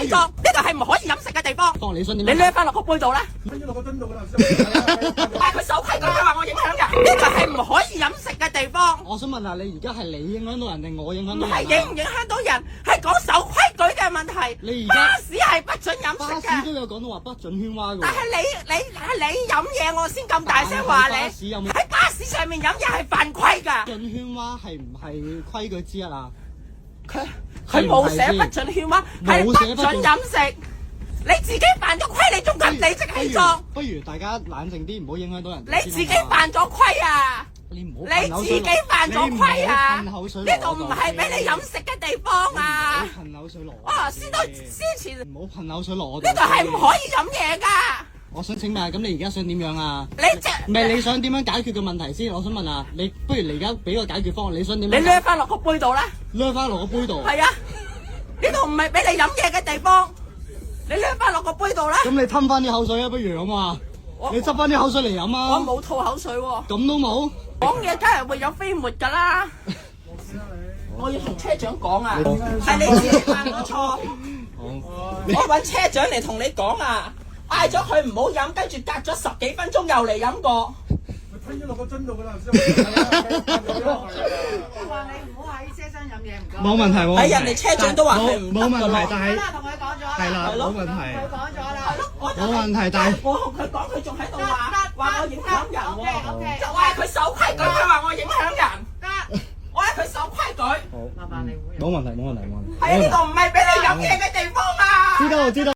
氣裝，呢度係唔可以飲食嘅地方。你想點？你掠翻落個杯度啦。吞咗落個樽度㗎啦。但係佢守規矩，佢話我影響人，呢度係唔可以飲食嘅地方。我想問下你而家係你影響到人定我影響唔到人？係影唔影響到人，係講守規矩嘅問題。你而家巴士係不准飲食巴士都嘅，有講到話不准喧譁㗎。但係你飲嘢，我先咁大聲話你。巴士有冇喺巴士上面飲嘢係犯規㗎。不准喧譁係唔係規矩之一啊？佢冇寫不准喧譁，係不准飲食。你自己犯咗規，你仲咁理直氣壯？不如大家冷靜啲，唔好影響到人。你自己犯咗規啊！你唔好你自己犯咗規啊！呢噴口水度唔係俾你飲食嘅地方啊！噴口水落。啊，先前唔好噴口水落我度。呢度係唔可以飲嘢㗎。我想請問，咁你而家想點樣啊？你唔係你想點樣解決個問題先？我想問下你，不如你而家俾個解決方案，你想點？你掠翻落個杯度啦！掠翻落個杯度。係啊，呢度唔係俾你飲嘢嘅地方，你掠翻落個杯度啦！咁你吞翻啲口水啊，不如咁啊！你執翻啲口水嚟飲啊！我冇吐口水喎。咁都冇？講嘢梗係會有飛沫㗎啦！我要同車長講啊，係你自己犯咗錯。我揾車長嚟同你講啊，嗌咗佢唔好飲，跟住隔咗10幾分鐘又嚟飲過。佢吞咗落個樽度㗎啦。我話你唔好喺車廂飲嘢，唔該。冇問題喎。喺人哋車長都話佢唔得冇問題，但好係啦，同佢講咗啦。係啦，冇問題。佢講咗啦。冇問題，但係我同佢講，佢仲喺度話我影響人喎， OK，就話佢守規矩，佢話我影響人。我話佢守規矩。麻煩你唔好飲。冇問題，冇問題，冇問題。係啊，呢度唔係俾你飲嘢嘅地方啊！知道，知道。